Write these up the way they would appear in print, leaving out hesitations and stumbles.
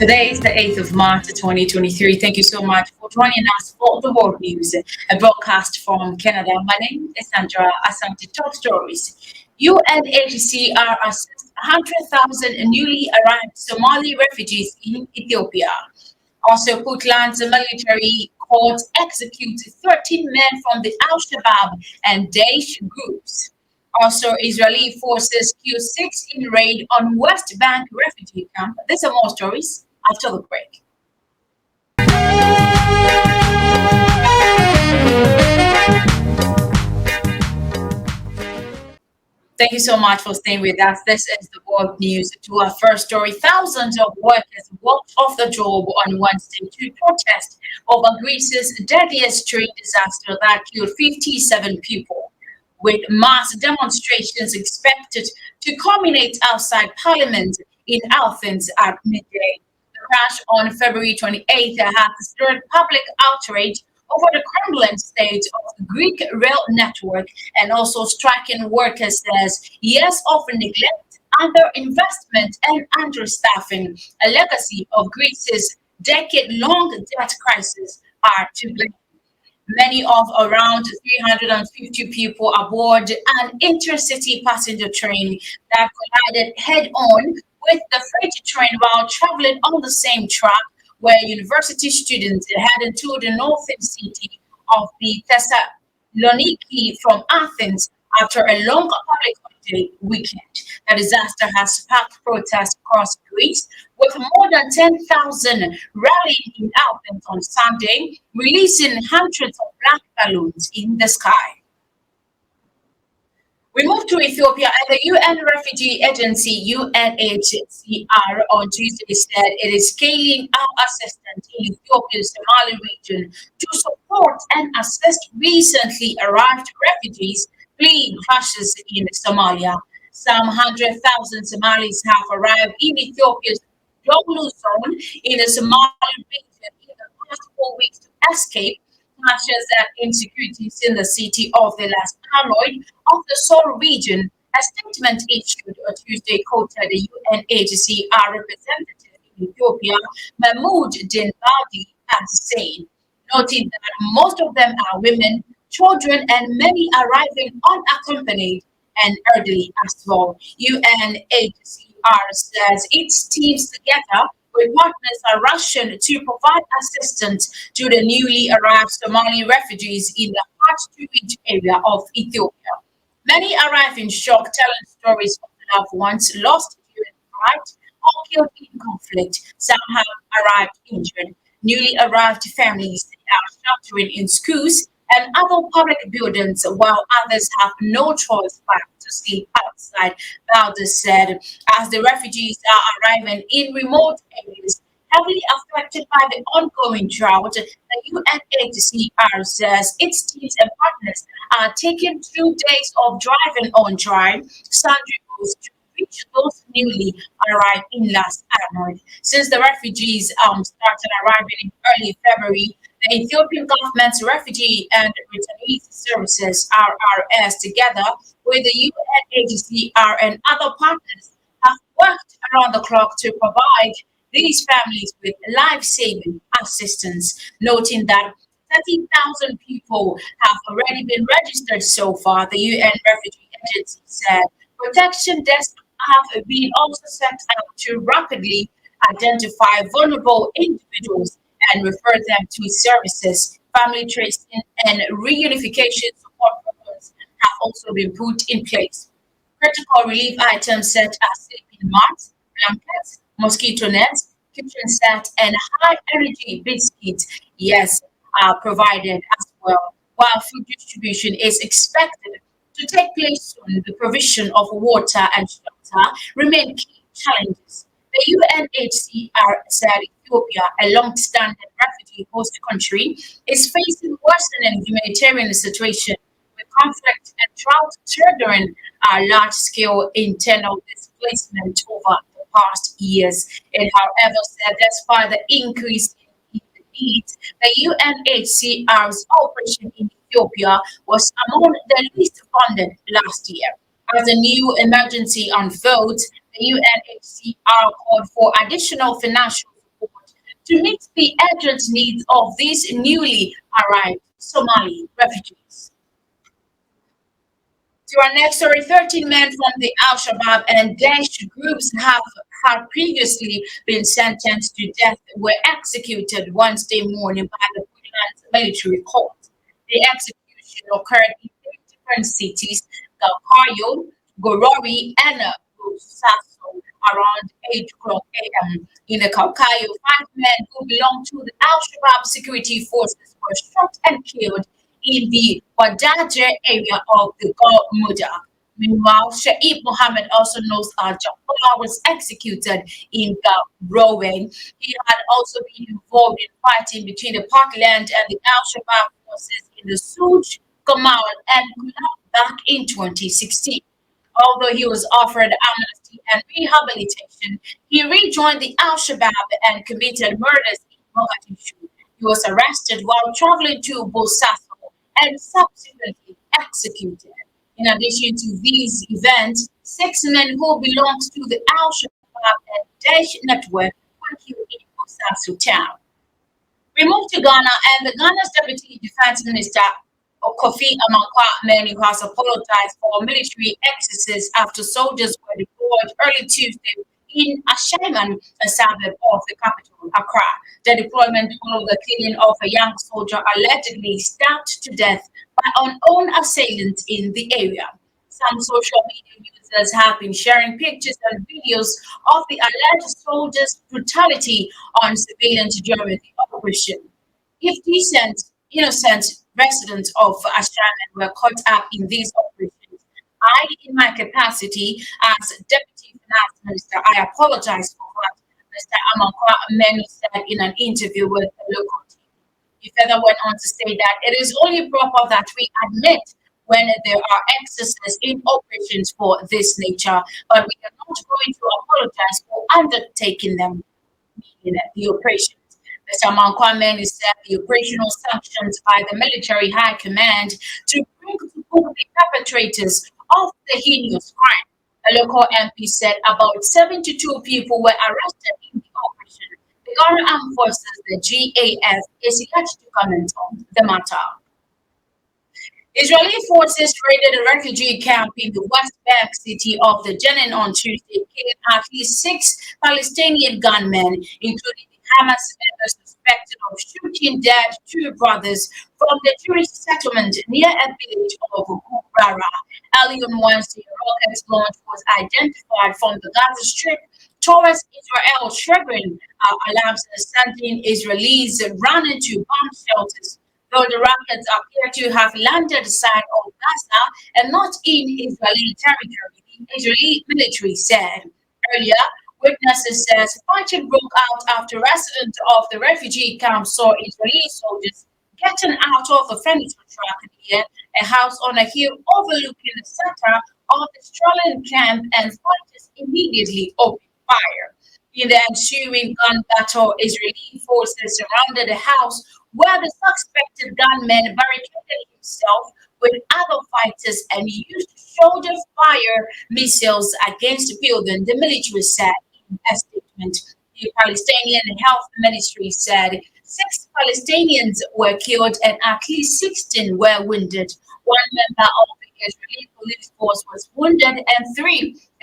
Today is the 8th of March 2023. Thank you so much for joining us for the World News, a broadcast from Canada. My name is Sandra. Asante. Top stories. UNHCR assessed 100,000 newly arrived Somali refugees in Ethiopia. Also, Puntland's military court executed 13 men from the Al-Shabaab and Daesh groups. Also, Israeli forces killed 6 in raid on West Bank refugee camp. These are more stories after the break. Thank you so much for staying with us. This is the World News. To our first story, thousands of workers walked off the job on Wednesday to protest over Greece's deadliest train disaster that killed 57 people, with mass demonstrations expected to culminate outside Parliament in Athens at midday. The crash on February 28th has stirred public outrage over the crumbling state of the Greek rail network, and also striking workers says years of neglect, underinvestment, and understaffing, a legacy of Greece's decade-long debt crisis, are to blame. Many of around 350 people aboard an intercity passenger train that collided head-on with the freight train while traveling on the same track were university students heading to the northern city of the Thessaloniki from Athens after a long public holiday weekend. The disaster has sparked protests across Greece, with more than 10,000 rallying in Athens on Sunday, releasing hundreds of black balloons in the sky. We move to Ethiopia, and the UN Refugee Agency, UNHCR, on Tuesday said it is scaling up assistance in Ethiopia's Somali region to support and assist recently arrived refugees fleeing clashes in Somalia. Some 100,000 Somalis have arrived in Ethiopia's Doglu zone in the Somali region in the past 4 weeks to escape clashes and insecurities in the city of the last Alloy of the Sol region. A statement issued on Tuesday quoted the UNHCR representative in Ethiopia, Mahmoud Dinbadi, as saying, noting that most of them are women, children, and many arriving unaccompanied and elderly as well. UNHCR says its teams together with partners are rushing to provide assistance to the newly arrived Somali refugees in the hard-to-reach area of Ethiopia. Many arrive in shock, telling stories of loved ones lost during flight or killed in conflict. Some have arrived injured. Newly arrived families are sheltering in schools and other public buildings, while others have no choice but to sleep outside, Balder said. As the refugees are arriving in remote areas heavily affected by the ongoing drought, the UNHCR says its teams and partners are taking 2 days of driving on dry, sundry roads to reach those newly arrived in Las Arnold. Since the refugees started arriving in early February, the Ethiopian government's Refugee and Returnees Services, RRS, together with the UNHCR and other partners, have worked around the clock to provide these families with life-saving assistance, noting that 30,000 people have already been registered so far. The UN Refugee Agency said protection desks have been also set up to rapidly identify vulnerable individuals and refer them to services. Family tracing and reunification support programs have also been put in place. Critical relief items such as sleeping mats, blankets, mosquito nets, kitchen set, and high-energy biscuits, are provided as well. While food distribution is expected to take place soon, the provision of water and shelter remain key challenges. The UNHCR said Ethiopia, a long-standing refugee host country, is facing worsening humanitarian situation with conflict and drought triggering large-scale internal displacement over the past years. It, however, said despite the increase in the needs, the UNHCR's operation in Ethiopia was among the least funded last year. As a new emergency unfolds, the UNHCR called for additional financial support to meet the urgent needs of these newly arrived Somali refugees. To our next story, 13 men from the Al-Shabaab and Daesh groups had previously been sentenced to death were executed Wednesday morning by the Puntland military court. The execution occurred in 8 different cities, Galkayo, Gorori, and Busaso, around 8 o'clock a.m. In the Galkayo, 5 men who belonged to the Al-Shabaab security forces were shot and killed in the Wadaja area of the Gormuda. Meanwhile, Shaib Mohammed, also known as Jafar, was executed in Garowe. He had also been involved in fighting between the Parkland and the Al-Shabaab forces in the Suj, Kamal, and Kulab back in 2016. Although he was offered amnesty and rehabilitation, he rejoined the Al-Shabaab and committed murders in Mogadishu. He was arrested while traveling to Bosaso and subsequently executed. In addition to these events, 6 men who belonged to the Al-Shabaab and Daesh network were killed in Bosaso town. We move to Ghana, and the Ghana's Deputy Defense Minister Kofi Amankwa-Manu has apologized for military excesses after soldiers were deployed early Tuesday in Ashaiman, a suburb of the capital, Accra. The deployment followed the killing of a young soldier allegedly stabbed to death by unknown assailants in the area. Some social media users have been sharing pictures and videos of the alleged soldiers' brutality on civilians during the operation. If decent, innocent residents of Ashaiman were caught up in these operations, I, in my capacity as Deputy Finance Minister, I apologize for what Mr. Amankwa-Manu said in an interview with a local TV. He further went on to say that it is only proper that we admit when there are excesses in operations for this nature, but we are not going to apologize for undertaking them in the operations. Mr. Amankwa-Manu said the operational sanctions by the military high command to bring to book the perpetrators of the heinous crime. A local MP said about 72 people were arrested in the operation. The Ghana Armed Forces, the GAF, is yet to comment on the matter. Israeli forces raided a refugee camp in the West Bank city of the Jenin on Tuesday, killing at least 6 Palestinian gunmen, including the Hamas members suspected of shooting dead 2 brothers from the Jewish settlement near a village of Gubrara. Early on Wednesday, a rocket launch was identified from the Gaza Strip towards Israel, triggering alarms and sending Israelis run into bomb shelters. Though the rockets appear to have landed side of Gaza and not in Israeli territory, the Israeli military said. Earlier, witnesses said fighting broke out after residents of the refugee camp saw Israeli soldiers getting out of a furniture truck near a house on a hill overlooking the center of the Australian camp, and fighters immediately opened fire. In the ensuing gun battle, Israeli forces surrounded the house where the suspected gunman barricaded himself with other fighters and used shoulder fire missiles against the building, the military said in a statement. The Palestinian Health Ministry said 6 Palestinians were killed and at least 16 were wounded. 1 member of the Israeli police force was wounded and 3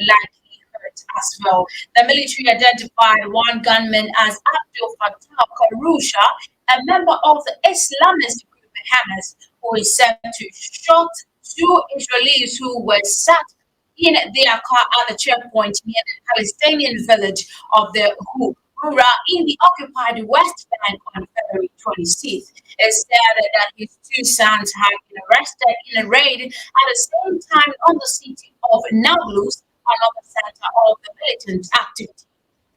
likely hurt as well. The military identified 1 gunman as Abdul Fattah Karusha, a member of the Islamist group Hamas, who is said to shot 2 Israelis who were sat in their car at the checkpoint near the Palestinian village of the in the occupied West Bank on February 26th. It said that his two sons had been arrested in a raid at the same time on the city of Nablus, another center of the militant activity.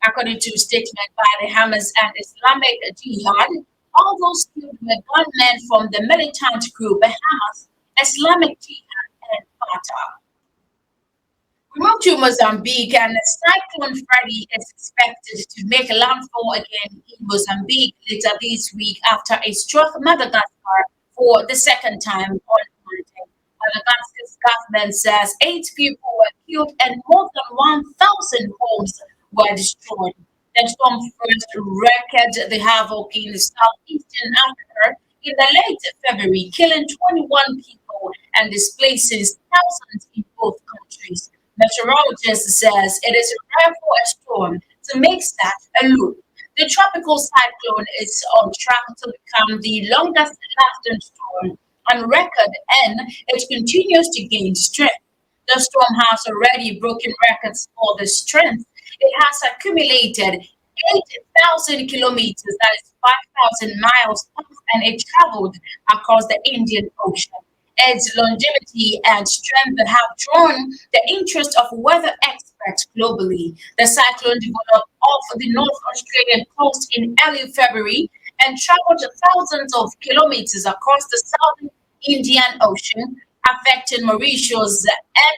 According to a statement by the Hamas and Islamic Jihad, all those killed were gunmen from the militant group Hamas, Islamic Jihad, and Fatah. We move to Mozambique, and Cyclone Freddy is expected to make landfall again in Mozambique later this week after it struck Madagascar for the second time on Monday. Madagascar's government says 8 people were killed and more than 1,000 homes were destroyed. The storm first wreaked the havoc in southeastern Africa in the late February, killing 21 people and displacing thousands in both countries. Meteorologists says it is rare for a storm to make such a loop. The tropical cyclone is on track to become the longest lasting storm on record, and it continues to gain strength. The storm has already broken records for the strength. It has accumulated 8,000 kilometers, that is 5,000 miles, and it traveled across the Indian Ocean. Its longevity and strength have drawn the interest of weather experts globally. The cyclone developed off the North Australian coast in early February and traveled thousands of kilometers across the southern Indian Ocean, affecting Mauritius and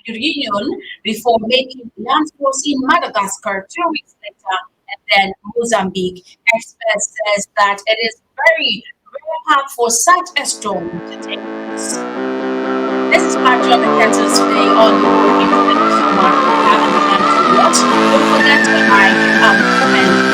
the Reunion before making landfall in Madagascar 2 weeks later, and then Mozambique. Experts says that it is very hard for such a storm to take place. This is part of the Curtains today on the Thank you so much for having the time to watch. Don't forget to like, comment,